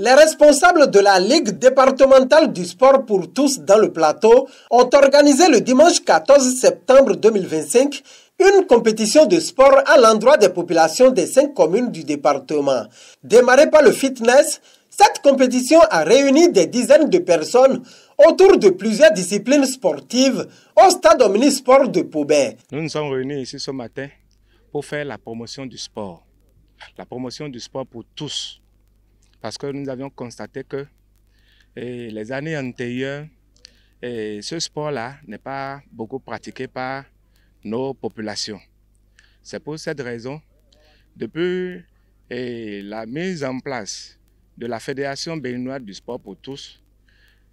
Les responsables de la Ligue départementale du sport pour tous dans le plateau ont organisé le dimanche 14 septembre 2025 une compétition de sport à l'endroit des populations des 5 communes du département. Démarrée par le fitness, cette compétition a réuni des dizaines de personnes autour de plusieurs disciplines sportives au stade omnisport de Pobert. Nous nous sommes réunis ici ce matin pour faire la promotion du sport. La promotion du sport pour tous. Parce que nous avions constaté que les années antérieures, ce sport-là n'est pas beaucoup pratiqué par nos populations. C'est pour cette raison, depuis la mise en place de la Fédération béninoise du sport pour tous,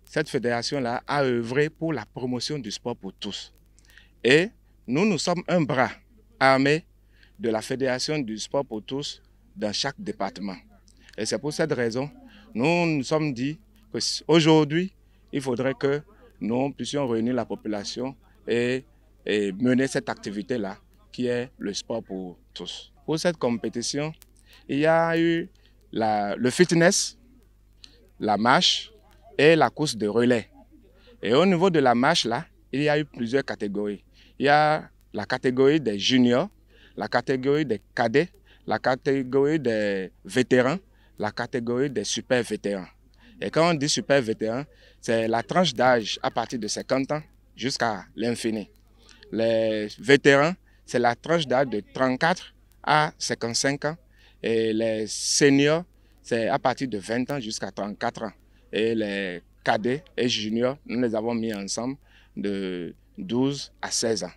cette fédération-là a œuvré pour la promotion du sport pour tous. Et nous sommes un bras armé de la Fédération du sport pour tous dans chaque département. Et c'est pour cette raison, nous nous sommes dit qu'aujourd'hui, il faudrait que nous puissions réunir la population et mener cette activité-là, qui est le sport pour tous. Pour cette compétition, il y a eu le fitness, la marche et la course de relais. Et au niveau de la marche, là, il y a eu plusieurs catégories. Il y a la catégorie des juniors, la catégorie des cadets, la catégorie des vétérans, la catégorie des super vétérans. Et quand on dit super vétérans, c'est la tranche d'âge à partir de 50 ans jusqu'à l'infini. Les vétérans, c'est la tranche d'âge de 34 à 55 ans. Et les seniors, c'est à partir de 20 ans jusqu'à 34 ans. Et les cadets et juniors, nous les avons mis ensemble de 12 à 16 ans.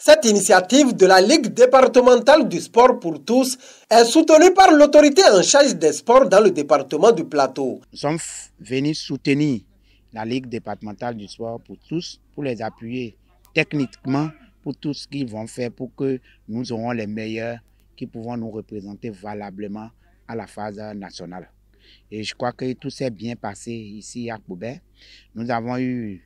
Cette initiative de la Ligue départementale du sport pour tous est soutenue par l'autorité en charge des sports dans le département du Plateau. Nous sommes venus soutenir la Ligue départementale du sport pour tous, pour les appuyer techniquement pour tout ce qu'ils vont faire pour que nous aurons les meilleurs qui pourront nous représenter valablement à la phase nationale. Et je crois que tout s'est bien passé ici à Pobert. Nous avons eu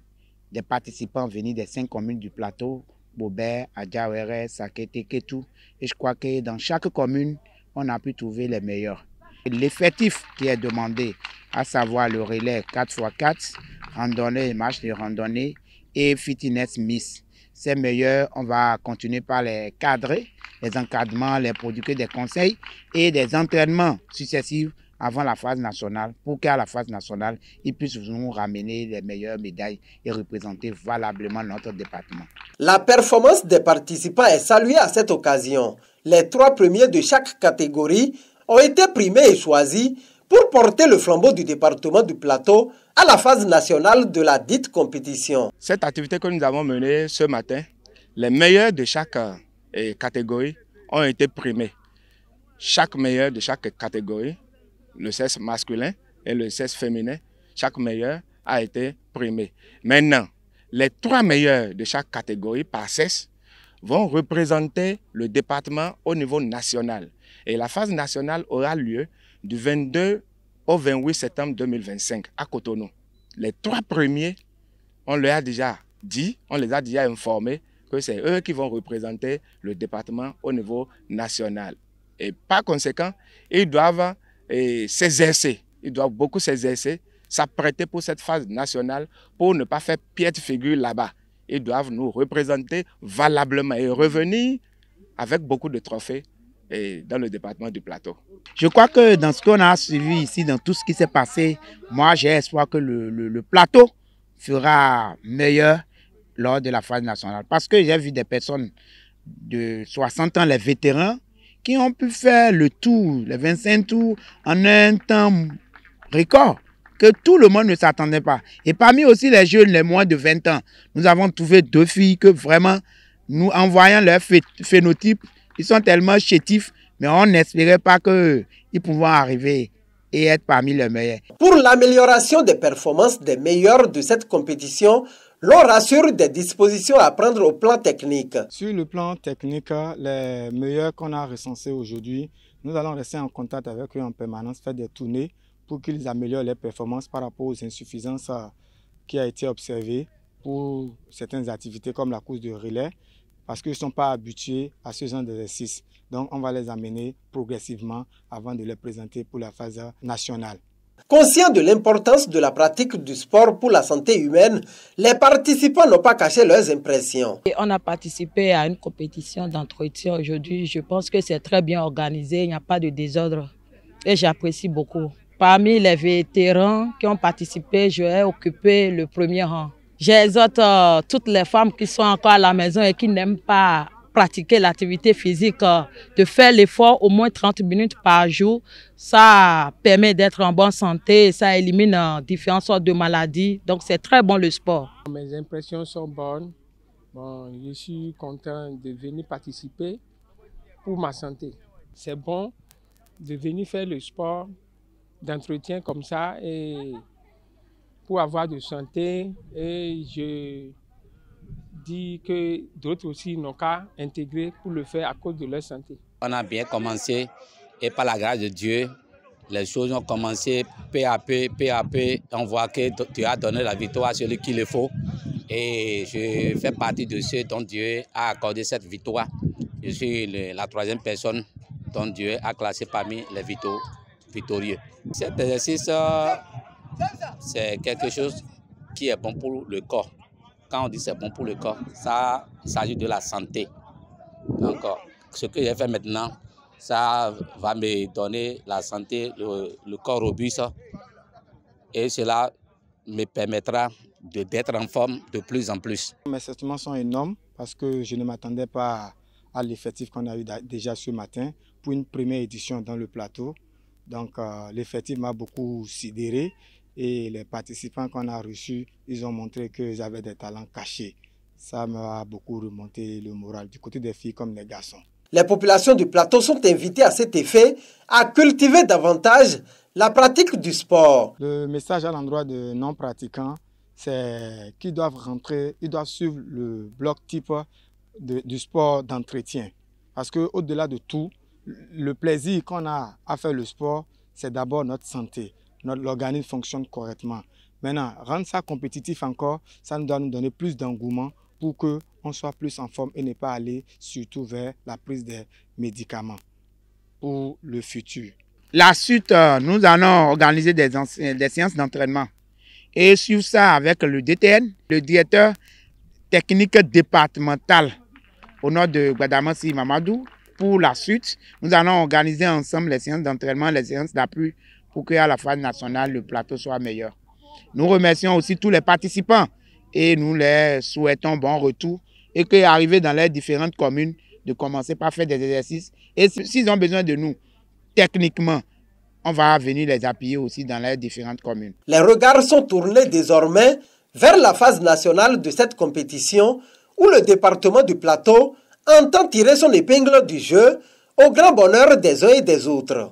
des participants venus des 5 communes du Plateau, Pobert, Adjawere, Sakete, Ketou. Et je crois que dans chaque commune, on a pu trouver les meilleurs. L'effectif qui est demandé, à savoir le relais 4x4, randonnée, marche de randonnée et fitness miss. Ces meilleurs, on va continuer par les cadrer, les encadrements, les produire des conseils et des entraînements successifs avant la phase nationale, pour qu'à la phase nationale, ils puissent nous ramener les meilleures médailles et représenter valablement notre département. La performance des participants est saluée à cette occasion. Les 3 premiers de chaque catégorie ont été primés et choisis pour porter le flambeau du département du Plateau à la phase nationale de la dite compétition. Cette activité que nous avons menée ce matin, les meilleurs de chaque catégorie ont été primés. Chaque meilleur de chaque catégorie, le sexe masculin et le sexe féminin, chaque meilleur a été primé. Maintenant, les 3 meilleurs de chaque catégorie par sexe vont représenter le département au niveau national. Et la phase nationale aura lieu du 22 au 28 septembre 2025 à Cotonou. Les 3 premiers, on leur a déjà dit, on les a déjà informés que c'est eux qui vont représenter le département au niveau national. Et par conséquent, ils doivent s'exercer, ils doivent beaucoup s'exercer, s'apprêter pour cette phase nationale pour ne pas faire piètre figure là-bas. Ils doivent nous représenter valablement et revenir avec beaucoup de trophées dans le département du Plateau. Je crois que dans ce qu'on a suivi ici, dans tout ce qui s'est passé, moi j'ai espoir que le Plateau fera meilleur lors de la phase nationale. Parce que j'ai vu des personnes de 60 ans, les vétérans, qui ont pu faire le tour, les 25 tours, en un temps record, que tout le monde ne s'attendait pas. Et parmi aussi les jeunes, les moins de 20 ans, nous avons trouvé 2 filles que vraiment, nous, en voyant leur phénotype, ils sont tellement chétifs, mais on n'espérait pas qu'ils pouvaient arriver et être parmi les meilleurs. Pour l'amélioration des performances des meilleurs de cette compétition, l'on rassure des dispositions à prendre au plan technique. Sur le plan technique, les meilleurs qu'on a recensés aujourd'hui, nous allons rester en contact avec eux en permanence, faire des tournées pour qu'ils améliorent les performances par rapport aux insuffisances qui ont été observées pour certaines activités comme la course de relais, parce qu'ils ne sont pas habitués à ce genre d'exercice. Donc on va les amener progressivement avant de les présenter pour la phase nationale. Conscients de l'importance de la pratique du sport pour la santé humaine, les participants n'ont pas caché leurs impressions. Et on a participé à une compétition d'entretien aujourd'hui. Je pense que c'est très bien organisé, il n'y a pas de désordre et j'apprécie beaucoup. Parmi les vétérans qui ont participé, j'ai occupé le premier rang. J'exhorte toutes les femmes qui sont encore à la maison et qui n'aiment pas pratiquer l'activité physique, de faire l'effort au moins 30 minutes par jour. Ça permet d'être en bonne santé, ça élimine différentes sortes de maladies. Donc c'est très bon le sport. Mes impressions sont bonnes. Bon, je suis content de venir participer pour ma santé. C'est bon de venir faire le sport d'entretien comme ça et pour avoir de santé. Et je dis que d'autres aussi n'ont qu'à intégrer pour le faire à cause de leur santé. On a bien commencé et par la grâce de Dieu, les choses ont commencé peu à peu. On voit que Dieu a donné la victoire à celui qu'il le faut. Et je fais partie de ceux dont Dieu a accordé cette victoire. Je suis la troisième personne dont Dieu a classé parmi les victorieux. Cet exercice, c'est quelque chose qui est bon pour le corps. Quand on dit c'est bon pour le corps, ça, il s'agit de la santé. Donc, ce que j'ai fait maintenant, ça va me donner la santé, le corps robuste. Et cela me permettra d'être en forme de plus en plus. Mes sentiments sont énormes parce que je ne m'attendais pas à l'effectif qu'on a eu déjà ce matin pour une première édition dans le plateau. Donc l'effectif m'a beaucoup sidéré et les participants qu'on a reçus, ils ont montré qu'ils avaient des talents cachés. Ça m'a beaucoup remonté le moral du côté des filles comme des garçons. Les populations du plateau sont invitées à cet effet à cultiver davantage la pratique du sport. Le message à l'endroit de non-pratiquants, c'est qu'ils doivent rentrer, ils doivent suivre le bloc type du sport d'entretien. Parce qu'au-delà de tout, le plaisir qu'on a à faire le sport, c'est d'abord notre santé. L'organisme fonctionne correctement. Maintenant, rendre ça compétitif encore, ça doit nous donner plus d'engouement pour qu'on soit plus en forme et ne pas aller surtout vers la prise des médicaments pour le futur. La suite, nous allons organiser des séances d'entraînement et suivre ça avec le DTN, le directeur technique départemental au nord de Gbadamassi Mamadou. Pour la suite, nous allons organiser ensemble les séances d'entraînement, les séances d'appui pour qu'à la phase nationale, le plateau soit meilleur. Nous remercions aussi tous les participants et nous les souhaitons bon retour et qu'arriver dans les différentes communes, de commencer par faire des exercices. Et s'ils ont besoin de nous, techniquement, on va venir les appuyer aussi dans les différentes communes. Les regards sont tournés désormais vers la phase nationale de cette compétition où le département du plateau entend tirer son épingle du jeu au grand bonheur des uns et des autres.